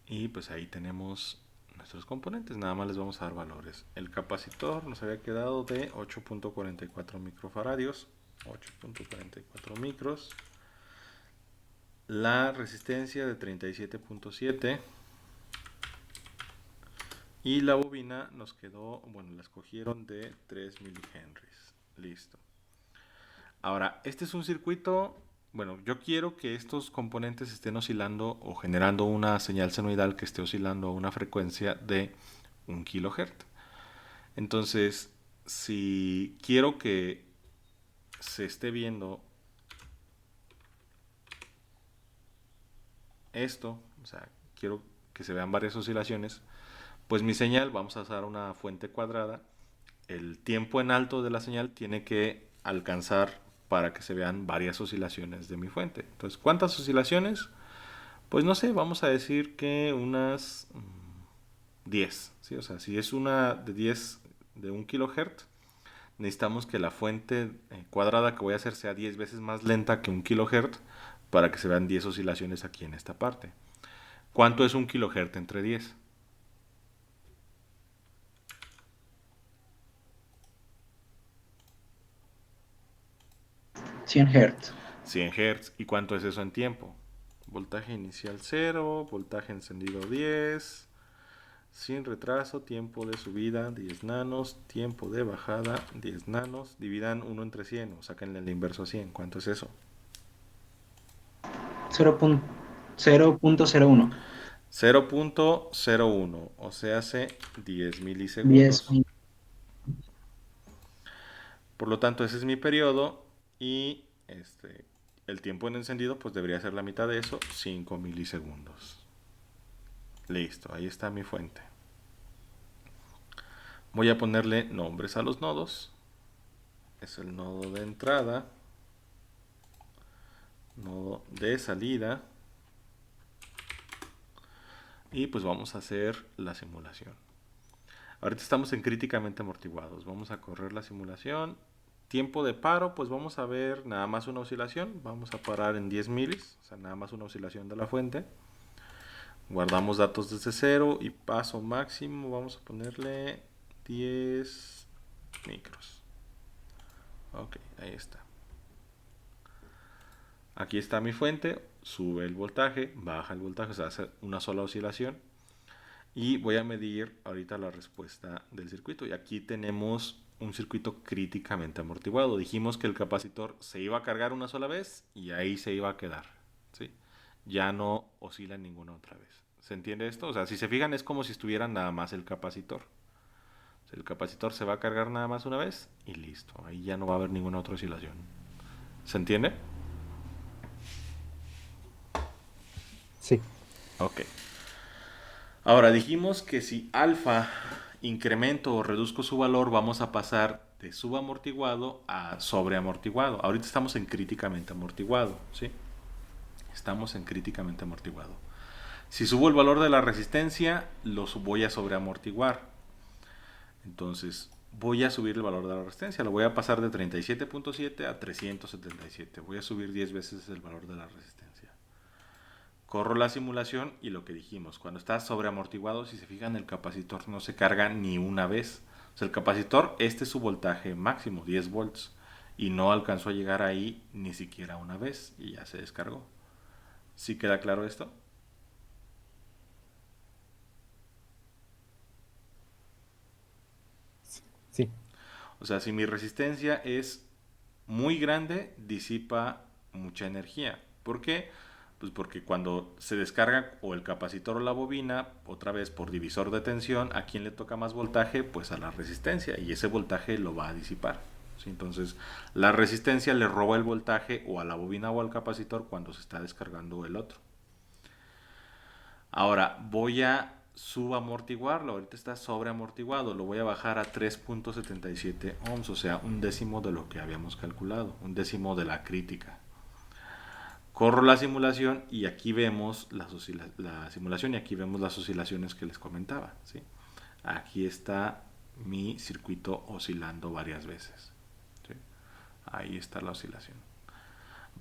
Speaker 1: Y pues ahí tenemos nuestros componentes. Nada más les vamos a dar valores. El capacitor nos había quedado de 8.44 microfaradios. 8.44 micros. La resistencia de 37.7. Y la bobina nos quedó, bueno, la escogieron de 3 milihenries. Listo. Ahora, este es un circuito, bueno, yo quiero que estos componentes estén oscilando o generando una señal senoidal que esté oscilando a una frecuencia de 1 kilohertz. Entonces, si quiero que se esté viendo esto, o sea, quiero que se vean varias oscilaciones, pues mi señal, vamos a usar una fuente cuadrada. El tiempo en alto de la señal tiene que alcanzar para que se vean varias oscilaciones de mi fuente. Entonces, ¿cuántas oscilaciones? Pues no sé, vamos a decir que unas 10. ¿Sí? O sea, si es una de 10 de 1 kilohertz, necesitamos que la fuente cuadrada que voy a hacer sea 10 veces más lenta que 1 kilohertz para que se vean 10 oscilaciones aquí en esta parte. ¿Cuánto es 1 kilohertz entre 10?
Speaker 6: 100 Hz.
Speaker 1: 100 Hz. ¿Y cuánto es eso en tiempo? Voltaje inicial 0, voltaje encendido 10, sin retraso, tiempo de subida 10 nanos, tiempo de bajada 10 nanos, dividan 1 entre 100 o sáquenle el inverso a 100. ¿Cuánto es eso?
Speaker 6: 0.01.
Speaker 1: 0.01, o sea, hace 10 milisegundos.
Speaker 6: 10.
Speaker 1: Por lo tanto, ese es mi periodo y el tiempo en encendido pues debería ser la mitad de eso, 5 milisegundos. Listo, ahí está mi fuente. Voy a ponerle nombres a los nodos. Es el nodo de entrada, nodo de salida, Y pues vamos a hacer la simulación. Ahorita estamos en críticamente amortiguados. Vamos a correr la simulación. Tiempo de paro, pues vamos a ver nada más una oscilación. Vamos a parar en 10 milis, o sea, nada más una oscilación de la fuente. Guardamos datos desde cero y paso máximo vamos a ponerle 10 micros. Ok, ahí está. Aquí está mi fuente, sube el voltaje, baja el voltaje, o sea, hace una sola oscilación. Y voy a medir ahorita la respuesta del circuito. Y aquí tenemos un circuito críticamente amortiguado. Dijimos que el capacitor se iba a cargar una sola vez y ahí se iba a quedar, ¿sí? Ya no oscila ninguna otra vez. ¿Se entiende esto? O sea, si se fijan es como si estuviera nada más el capacitor. O sea, el capacitor se va a cargar nada más una vez y listo. Ahí ya no va a haber ninguna otra oscilación. ¿Se entiende?
Speaker 3: Sí.
Speaker 1: Ok. Ahora dijimos que si alfa incremento o reduzco su valor, vamos a pasar de subamortiguado a sobreamortiguado. Ahorita estamos en críticamente amortiguado, ¿sí? Estamos en críticamente amortiguado. Si subo el valor de la resistencia, lo voy a sobreamortiguar. Entonces, voy a subir el valor de la resistencia. Lo voy a pasar de 37.7 a 377. Voy a subir 10 veces el valor de la resistencia. Corro la simulación y lo que dijimos, cuando está sobreamortiguado, si se fijan, el capacitor no se carga ni una vez. O sea, el capacitor, este es su voltaje máximo, 10 volts, y no alcanzó a llegar ahí ni siquiera una vez y ya se descargó. ¿Sí queda claro esto?
Speaker 3: Sí.
Speaker 1: O sea, si mi resistencia es muy grande, disipa mucha energía. ¿Por qué? Pues porque cuando se descarga o el capacitor o la bobina, otra vez por divisor de tensión, ¿a quién le toca más voltaje? Pues a la resistencia, y ese voltaje lo va a disipar, ¿sí? Entonces, la resistencia le roba el voltaje o a la bobina o al capacitor cuando se está descargando el otro. Ahora, voy a subamortiguarlo, ahorita está sobreamortiguado, lo voy a bajar a 3.77 ohms, o sea, un décimo de lo que habíamos calculado, un décimo de la crítica. Corro la simulación y aquí vemos la simulación y aquí vemos las oscilaciones que les comentaba, ¿sí? Aquí está mi circuito oscilando varias veces, ¿sí? Ahí está la oscilación.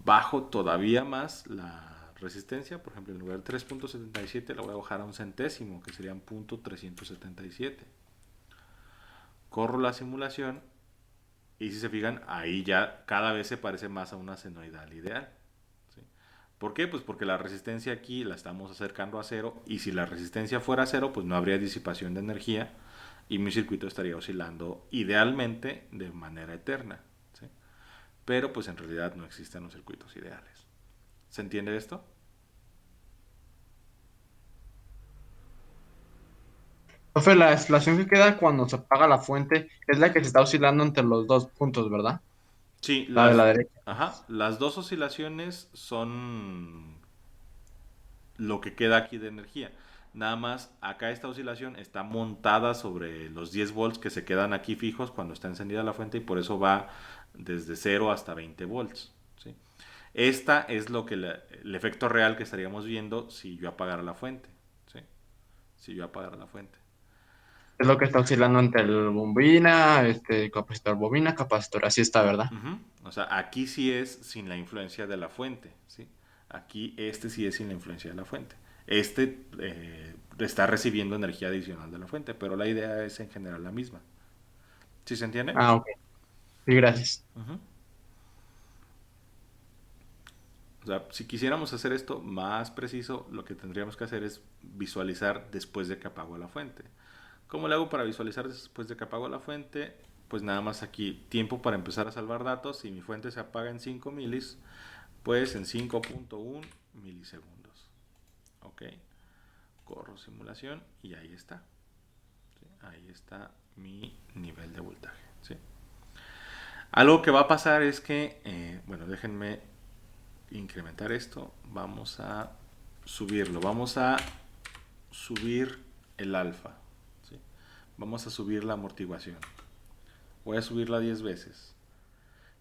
Speaker 1: Bajo todavía más la resistencia, por ejemplo, en lugar de 3.77 la voy a bajar a un centésimo, que serían 0.377. Corro la simulación y si se fijan, ahí ya cada vez se parece más a una senoidal ideal, ¿sí? ¿Por qué? Pues porque la resistencia aquí la estamos acercando a cero, y si la resistencia fuera cero, pues no habría disipación de energía y mi circuito estaría oscilando idealmente de manera eterna, ¿sí? Pero pues en realidad no existen los circuitos ideales. ¿Se entiende esto?
Speaker 2: Profe, la oscilación que queda cuando se apaga la fuente es la que se está oscilando entre los dos puntos, ¿verdad?
Speaker 1: Sí,
Speaker 2: La de la derecha.
Speaker 1: las dos oscilaciones son lo que queda aquí de energía. Nada más, acá esta oscilación está montada sobre los 10 volts que se quedan aquí fijos cuando está encendida la fuente, y por eso va desde 0 hasta 20 volts, ¿sí? Esta es lo que el efecto real que estaríamos viendo si yo apagara la fuente, ¿sí? Si yo apagara la fuente.
Speaker 2: Es lo que está oscilando entre el bobina, capacitor bobina, capacitor, así está, ¿verdad?
Speaker 1: Ujú. O sea, aquí sí es sin la influencia de la fuente, ¿sí? Aquí este sí es sin la influencia de la fuente. Este está recibiendo energía adicional de la fuente, pero la idea es en general la misma. ¿Sí se entiende?
Speaker 2: Ah, ok. Sí, gracias.
Speaker 1: Ujú. O sea, si quisiéramos hacer esto más preciso, lo que tendríamos que hacer es visualizar después de que apago la fuente. ¿Cómo le hago para visualizar después de que apago la fuente? Pues nada más aquí, tiempo para empezar a salvar datos. Si mi fuente se apaga en 5 milis, pues en 5.1 milisegundos. Ok. Corro simulación y ahí está. ¿Sí? Ahí está mi nivel de voltaje, ¿sí? Algo que va a pasar es que, bueno, déjenme incrementar esto. Vamos a subirlo. Vamos a subir el alfa, ¿sí? Vamos a subir la amortiguación. Voy a subirla 10 veces.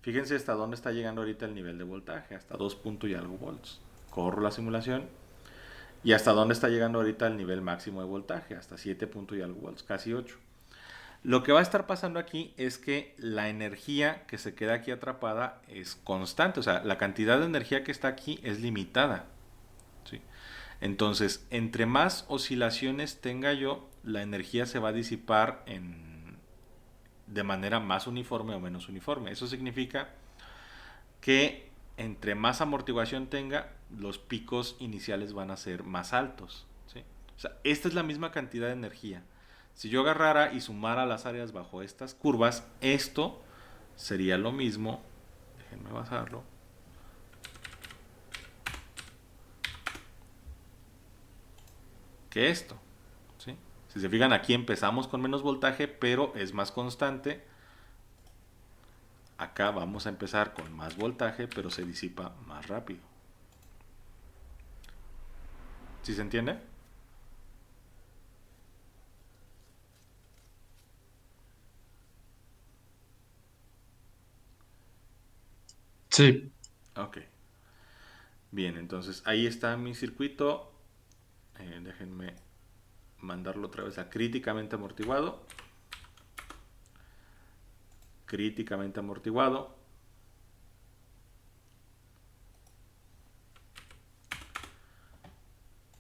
Speaker 1: Fíjense hasta dónde está llegando ahorita el nivel de voltaje, hasta 2 punto y algo volts. Corro la simulación ¿Y hasta dónde está llegando ahorita el nivel máximo de voltaje? Hasta 7 punto y algo volts, casi 8. Lo que va a estar pasando aquí es que la energía que se queda aquí atrapada es constante, o sea, la cantidad de energía que está aquí es limitada, ¿sí? Entonces, entre más oscilaciones tenga yo, la energía se va a disipar de manera más uniforme o menos uniforme. Eso significa que entre más amortiguación tenga, los picos iniciales van a ser más altos, ¿sí? O sea, esta es la misma cantidad de energía. Si yo agarrara y sumara las áreas bajo estas curvas, esto sería lo mismo, déjenme basarlo, que esto, ¿sí? Si se fijan, aquí empezamos con menos voltaje, pero es más constante. Acá vamos a empezar con más voltaje, pero se disipa más rápido. ¿Sí se entiende?
Speaker 2: Sí.
Speaker 1: Ok. Bien, entonces ahí está mi circuito. Déjenme mandarlo otra vez a críticamente amortiguado. Críticamente amortiguado.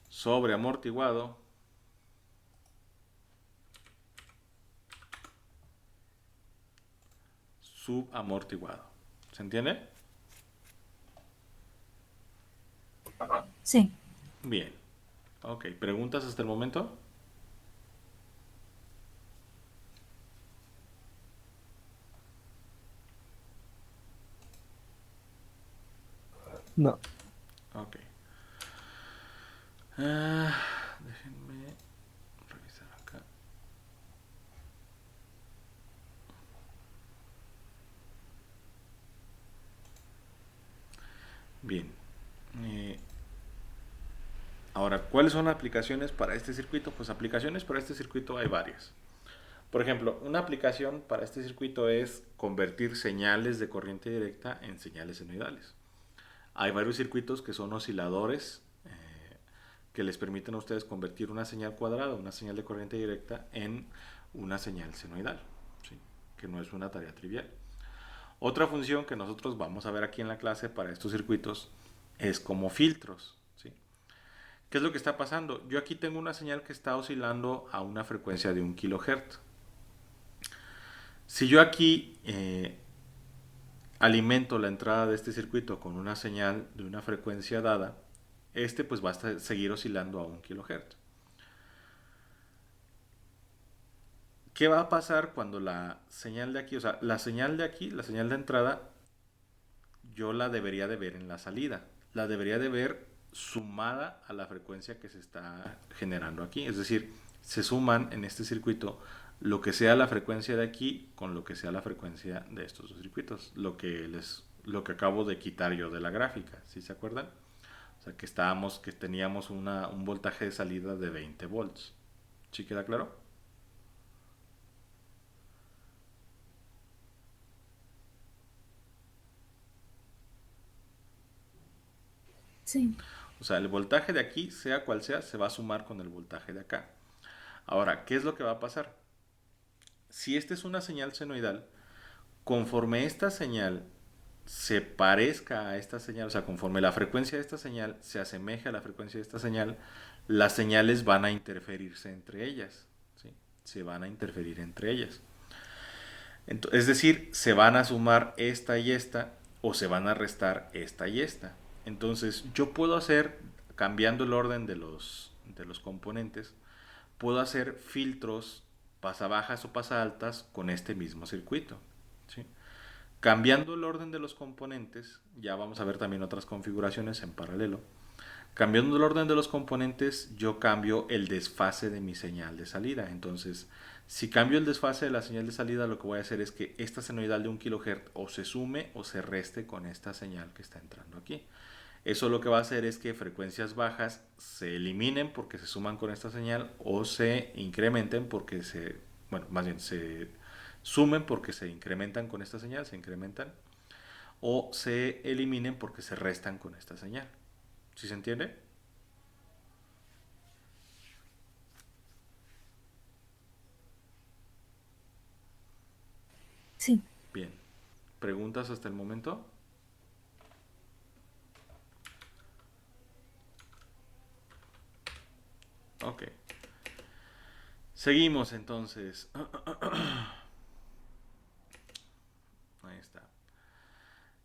Speaker 1: Sobreamortiguado. Subamortiguado. ¿Se entiende?
Speaker 5: Sí.
Speaker 1: Bien. Ok, ¿preguntas hasta el momento?
Speaker 3: No.
Speaker 1: Ok. Déjenme revisar acá. Bien. Ahora, ¿cuáles son las aplicaciones para este circuito? Pues aplicaciones para este circuito hay varias. Por ejemplo, una aplicación para este circuito es convertir señales de corriente directa en señales senoidales. Hay varios circuitos que son osciladores que les permiten a ustedes convertir una señal cuadrada, una señal de corriente directa, en una señal senoidal, ¿sí? Que no es una tarea trivial. Otra función que nosotros vamos a ver aquí en la clase para estos circuitos es como filtros, ¿sí? ¿Qué es lo que está pasando? Yo aquí tengo una señal que está oscilando a una frecuencia de 1 kHz. Si yo aquí alimento la entrada de este circuito con una señal de una frecuencia dada, este pues va a seguir oscilando a 1 kHz. ¿Qué va a pasar cuando la señal de aquí, o sea, la señal de aquí, la señal de entrada, yo la debería de ver en la salida? La debería de ver sumada a la frecuencia que se está generando aquí. Es decir, se suman en este circuito lo que sea la frecuencia de aquí con lo que sea la frecuencia de estos dos circuitos. Lo que acabo de quitar yo de la gráfica, ¿sí se acuerdan? O sea, que teníamos un voltaje de salida de 20 volts. ¿Sí queda claro?
Speaker 5: Sí.
Speaker 1: O sea, el voltaje de aquí, sea cual sea, se va a sumar con el voltaje de acá. Ahora, ¿qué es lo que va a pasar? Si esta es una señal senoidal, conforme esta señal se parezca a esta señal, o sea, conforme la frecuencia de esta señal se asemeje a la frecuencia de esta señal, las señales van a interferirse entre ellas, ¿sí? Se van a interferir entre ellas. Es decir, se van a sumar esta y esta, o se van a restar esta y esta. Entonces, yo puedo hacer, cambiando el orden de los componentes, puedo hacer filtros pasabajas o pasaltas con este mismo circuito, ¿sí? Cambiando el orden de los componentes, ya vamos a ver también otras configuraciones en paralelo. Cambiando el orden de los componentes, yo cambio el desfase de mi señal de salida. Entonces, si cambio el desfase de la señal de salida, lo que voy a hacer es que esta senoidal de 1 kHz o se sume o se reste con esta señal que está entrando aquí. Eso lo que va a hacer es que frecuencias bajas se eliminen porque se suman con esta señal o se incrementen porque más bien se sumen porque se incrementan con esta señal, se incrementan, o se eliminen porque se restan con esta señal. ¿Sí se entiende?
Speaker 5: Sí.
Speaker 1: Bien. ¿Preguntas hasta el momento? Ok. Seguimos entonces. Ahí está.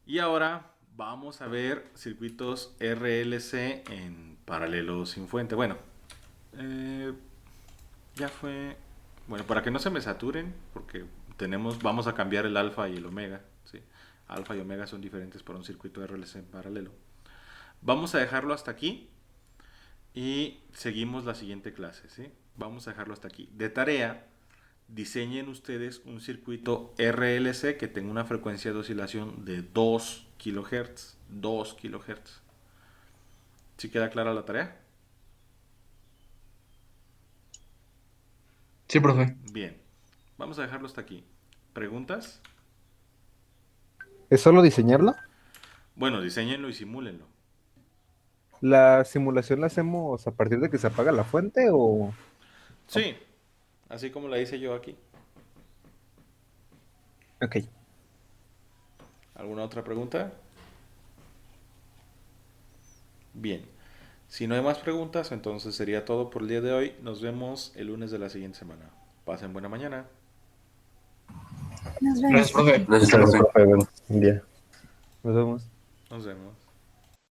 Speaker 1: Y ahora vamos a ver circuitos RLC en paralelo sin fuente. Bueno, eh, ya fue. Bueno, para que no se me saturen, porque vamos a cambiar el alfa y el omega. ¿Sí? Alfa y omega son diferentes para un circuito RLC en paralelo. Vamos a dejarlo hasta aquí y seguimos la siguiente clase. ¿Sí? Vamos a dejarlo hasta aquí. De tarea, diseñen ustedes un circuito RLC que tenga una frecuencia de oscilación de 2 kHz. 2 kHz. ¿Sí queda clara la tarea?
Speaker 2: Sí, profe.
Speaker 1: Bien. Vamos a dejarlo hasta aquí. ¿Preguntas?
Speaker 3: ¿Es solo diseñarlo?
Speaker 1: Bueno, diseñenlo y simúlenlo.
Speaker 3: ¿La simulación la hacemos a partir de que se apaga la fuente o...?
Speaker 1: Sí, así como la hice yo aquí.
Speaker 3: Ok.
Speaker 1: ¿Alguna otra pregunta? Bien. Si no hay más preguntas, entonces sería todo por el día de hoy. Nos vemos el lunes de la siguiente semana. Pasen buena mañana.
Speaker 5: Nos vemos.
Speaker 2: Gracias, profe.
Speaker 7: Gracias,
Speaker 3: Gracias,
Speaker 7: profe.
Speaker 3: profe. Buen día. Nos vemos.
Speaker 1: Nos vemos.